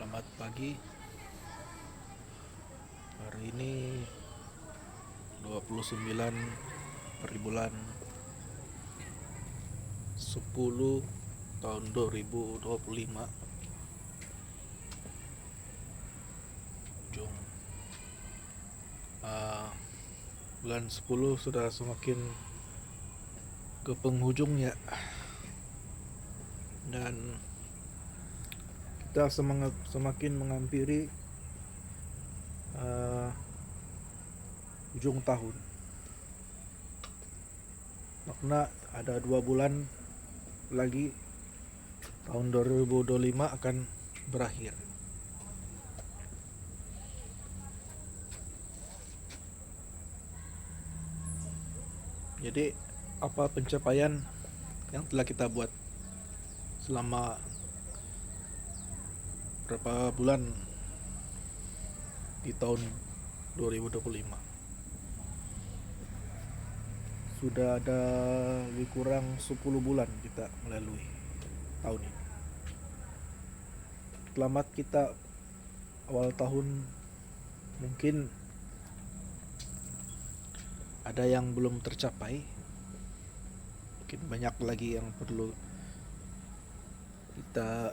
Selamat pagi. Hari ini 29 per bulan 10 tahun 2025. Ujung bulan 10 sudah semakin ke penghujungnya, dan kita semakin menghampiri ujung tahun. Makna ada 2 bulan lagi tahun 2025 akan berakhir. Jadi apa pencapaian yang telah kita buat selama berapa bulan di tahun 2025? Sudah ada lebih kurang 10 bulan kita melalui tahun ini. Selamat kita awal tahun, mungkin ada yang belum tercapai, mungkin banyak lagi yang perlu kita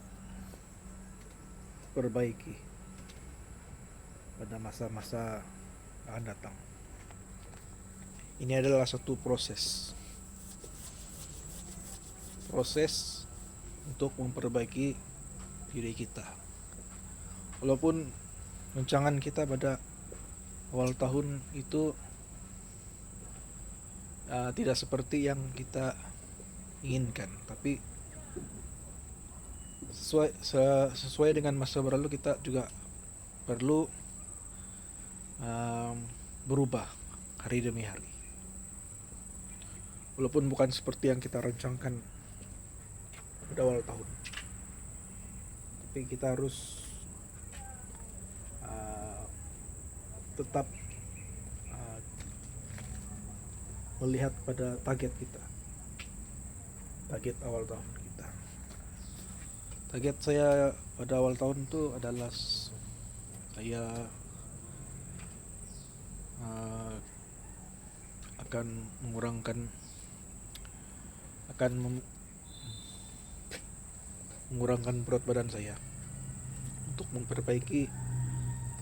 perbaiki pada masa-masa akan datang. Ini adalah satu proses untuk memperbaiki diri kita. Walaupun rancangan kita pada awal tahun itu tidak seperti yang kita inginkan, tapi sesuai dengan masa berlalu, kita juga perlu berubah hari demi hari. Walaupun bukan seperti yang kita rancangkan pada awal tahun, tapi kita harus tetap melihat pada target awal tahun kita. Target saya pada awal tahun itu adalah saya akan mengurangkan berat badan saya untuk memperbaiki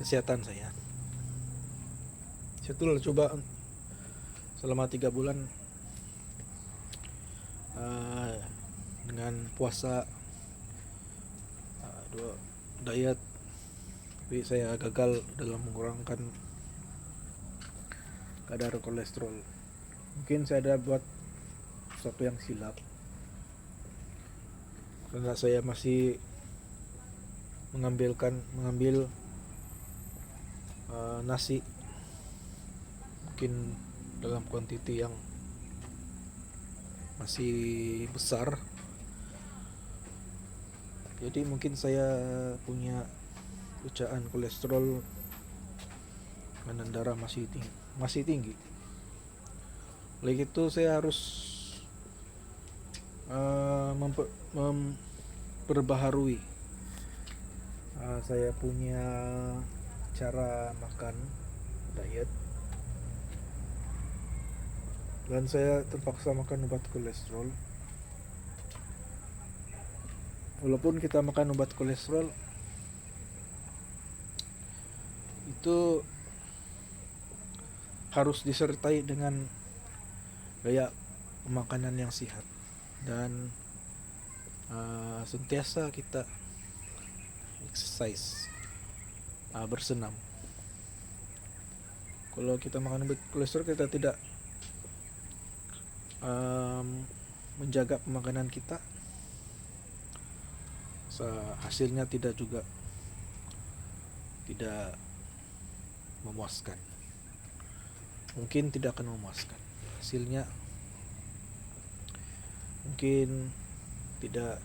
kesehatan saya. Saya telah coba selama 3 bulan dengan puasa, diet, tapi saya gagal dalam mengurangkan kadar kolesterol. Mungkin saya ada buat sesuatu yang silap, karena saya masih mengambil nasi mungkin dalam kuantiti yang masih besar. Jadi mungkin saya punya bacaan kolesterol, tekanan darah masih tinggi. Oleh itu saya harus memperbaharui saya punya cara makan, diet, dan saya terpaksa makan obat kolesterol. Walaupun kita makan obat kolesterol, itu harus disertai dengan gaya makanan yang sehat, dan sentiasa kita exercise, bersenam. Kalau kita makan obat kolesterol, kita tidak menjaga pemakanan kita, hasilnya tidak memuaskan. Mungkin tidak akan memuaskan hasilnya, mungkin tidak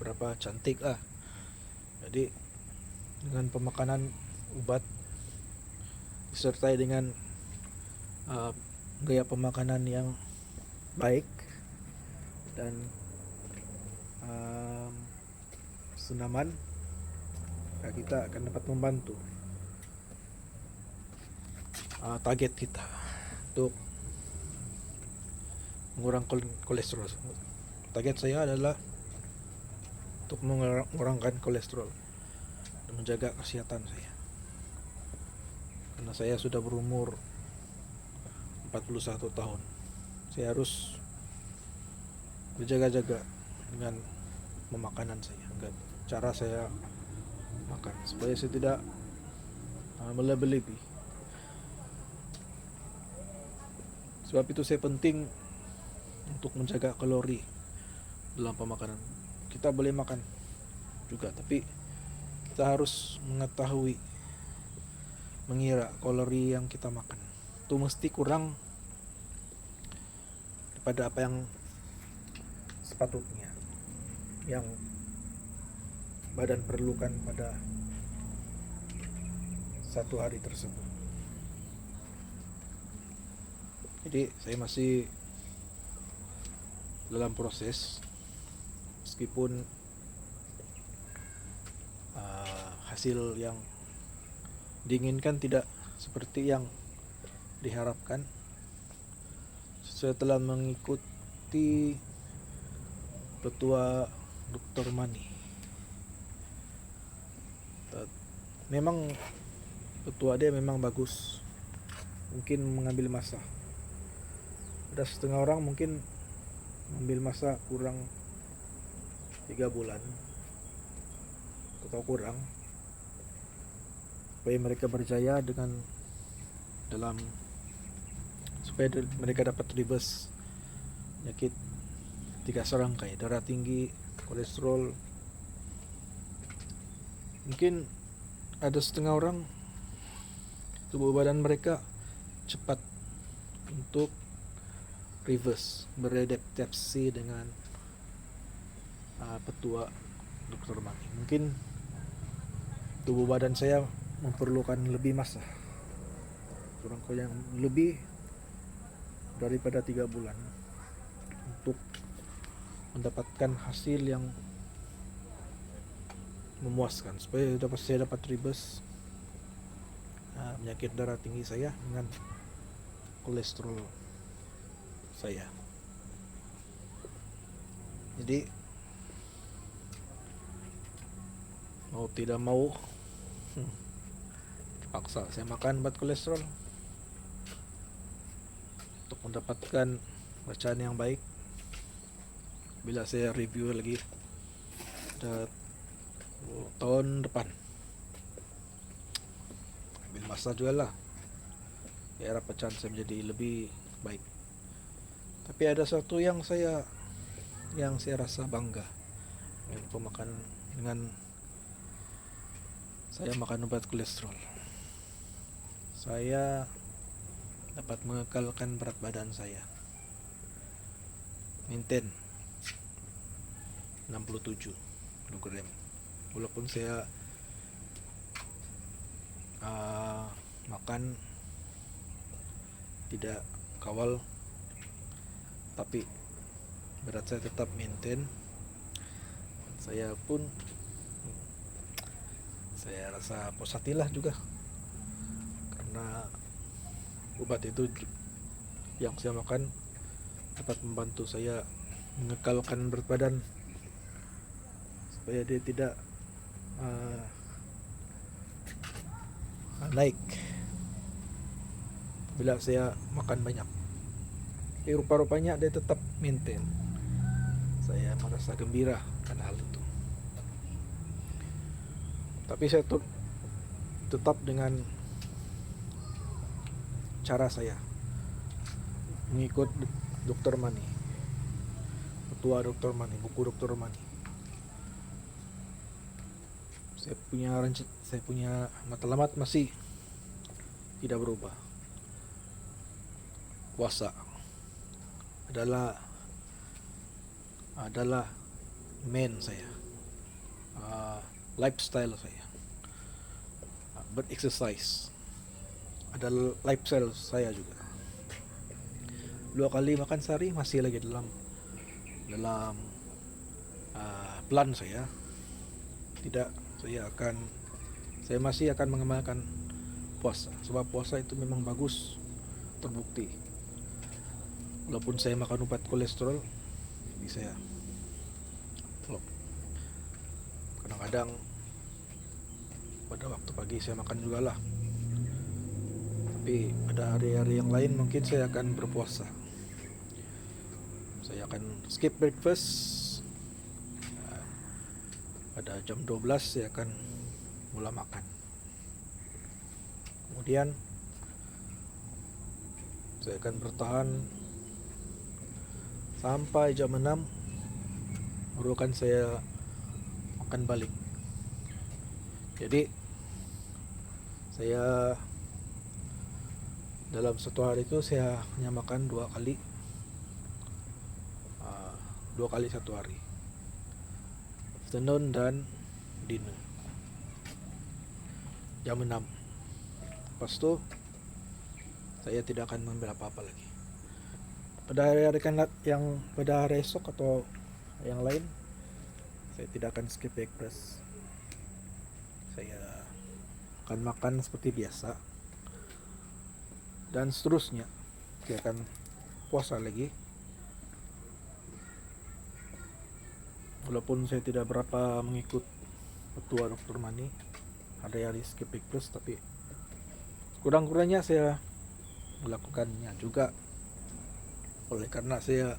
berapa cantik Jadi dengan pemakanan obat disertai dengan gaya pemakanan yang baik dan senaman, Nah, kita akan dapat membantu target kita untuk mengurangi kolesterol. Target saya adalah untuk mengurangkan kolesterol dan menjaga kesehatan saya, karena saya sudah berumur 41 tahun. Saya harus berjaga-jaga dengan memakanan saya, cara saya makan, supaya saya tidak melebih-lebih. Sebab itu saya penting untuk menjaga kalori dalam pemakanan. Kita boleh makan juga, tapi kita harus mengetahui, mengira kalori yang kita makan itu mesti kurang daripada apa yang sepatutnya, yang badan perlukan pada satu hari tersebut. Jadi saya masih dalam proses, meskipun hasil yang diinginkan tidak seperti yang diharapkan. Saya telah mengikuti petua Dr. Mani. Memang petua dia memang bagus, mungkin mengambil masa. Ada setengah orang mungkin mengambil masa kurang 3 bulan atau kurang, supaya mereka berjaya supaya mereka dapat reverse penyakit 3 serangkai: darah tinggi, kolesterol. Mungkin ada setengah orang tubuh badan mereka cepat untuk reverse, beradaptasi dengan petua Dr. Mani. Mungkin tubuh badan saya memerlukan lebih masa, kurang yang lebih daripada 3 bulan untuk mendapatkan hasil yang memuaskan, supaya saya dapat reverse penyakit darah tinggi saya dengan kolesterol saya. Jadi mau tidak mau paksa saya makan obat kolesterol untuk mendapatkan bacaan yang baik. Bila saya review lagi tahun depan, ambil masa juga lah, ya harap bacaan saya menjadi lebih baik. Tapi ada satu yang saya rasa bangga dengan saya makan obat kolesterol. Saya dapat mengekalkan berat badan saya, maintain 67 kg, walaupun saya makan tidak kawal, tapi berat saya tetap maintain. Saya rasa puas hatilah juga, karena obat itu yang saya makan dapat membantu saya mengekalkan berat badan, supaya dia tidak naik bila saya makan banyak. Tapi rupa-rupanya dia tetap maintain. Saya merasa gembira karena hal itu. Tapi saya tetap dengan cara saya mengikut Dr. Mani, petua Dr. Mani, buku Dr. Mani. Saya punya matlamat masih tidak berubah. Puasa adalah main saya, lifestyle saya. Exercise adalah lifestyle saya juga. 2 kali makan sehari masih lagi dalam plan saya. Tidak, saya akan saya masih akan mengamalkan puasa, sebab puasa itu memang bagus, terbukti. Walaupun saya makan obat kolesterol, jadi saya kadang-kadang pada waktu pagi saya makan juga lah, tapi pada hari-hari yang lain mungkin saya akan berpuasa. Saya akan skip breakfast. Pada jam 12 saya akan mulai makan. Kemudian saya akan bertahan sampai jam 6, baru akan saya makan balik. Jadi saya dalam satu hari itu saya hanya makan 2 kali, 2 kali satu hari, afternoon dan dinner, jam 6. Lepas itu saya tidak akan mengambil apa-apa lagi. Pada hari-hari yang pada hari esok atau yang lain, saya tidak akan skip breakfast. Saya akan makan seperti biasa, dan seterusnya saya akan puasa lagi. Walaupun saya tidak berapa mengikut petua Dr. Mani hari-hari skip breakfast, tapi kurang-kurangnya saya melakukannya juga, oleh karena saya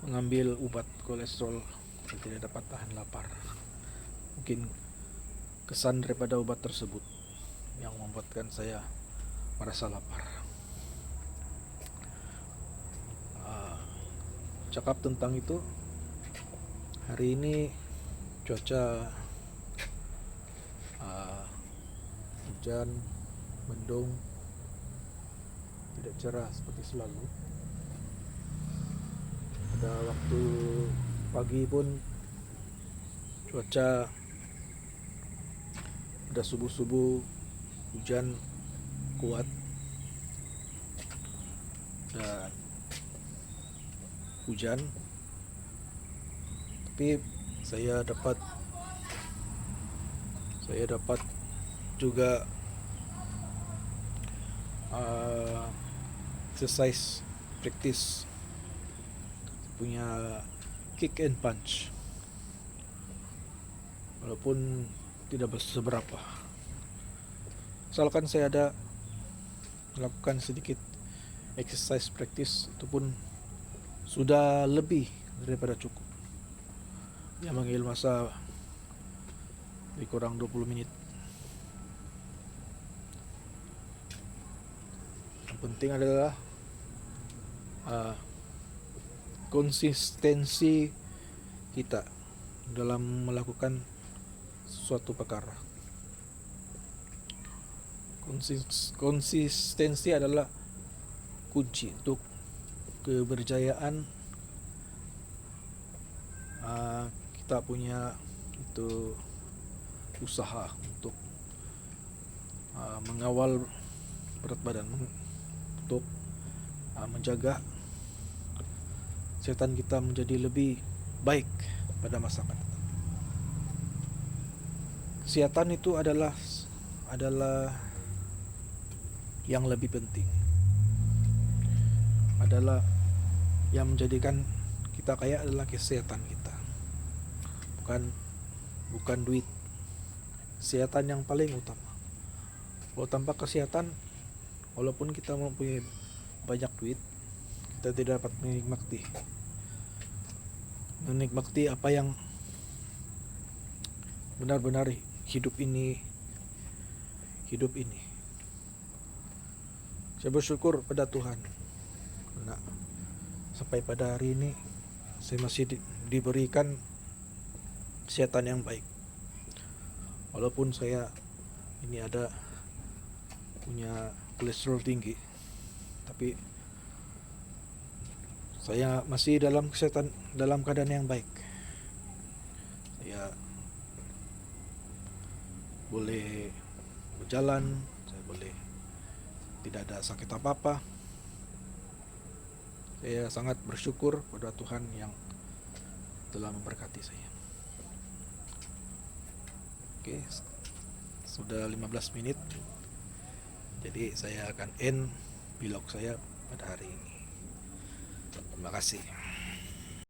mengambil obat kolesterol, saya tidak dapat tahan lapar. Mungkin kesan daripada obat tersebut yang membuatkan saya merasa lapar. Cakap tentang itu, hari ini cuaca hujan, mendung, tidak cerah seperti selalu. Pada waktu pagi pun cuaca pada subuh-subuh hujan kuat, dan hujan, tapi saya dapat juga exercise practice, punya kick and punch, walaupun tidak seberapa, asalkan saya ada melakukan sedikit exercise practice, itu pun sudah lebih daripada cukup. Yang mengambil masa lebih kurang 20 menit. Yang penting adalah konsistensi kita dalam melakukan suatu perkara. Konsistensi adalah kunci untuk keberjayaan kita punya itu usaha untuk mengawal berat badan, untuk menjaga kesehatan kita menjadi lebih baik pada masa akan datang. Kesehatan itu adalah yang lebih penting, adalah yang menjadikan kita kaya adalah kesehatan kita, bukan duit. Kesehatan yang paling utama. Kalau tanpa kesehatan, walaupun kita mempunyai banyak duit, kita tidak dapat menikmati apa yang benar-benar hidup ini. Saya bersyukur pada Tuhan karena sampai pada hari ini saya masih diberikan kesehatan yang baik. Walaupun saya ini punya kolesterol tinggi, tapi saya masih dalam keadaan yang baik. Saya boleh berjalan, saya boleh tidak ada sakit apa-apa. Saya sangat bersyukur pada Tuhan yang telah memberkati saya. Oke, sudah 15 menit. Jadi saya akan end vlog saya pada hari ini. Terima kasih.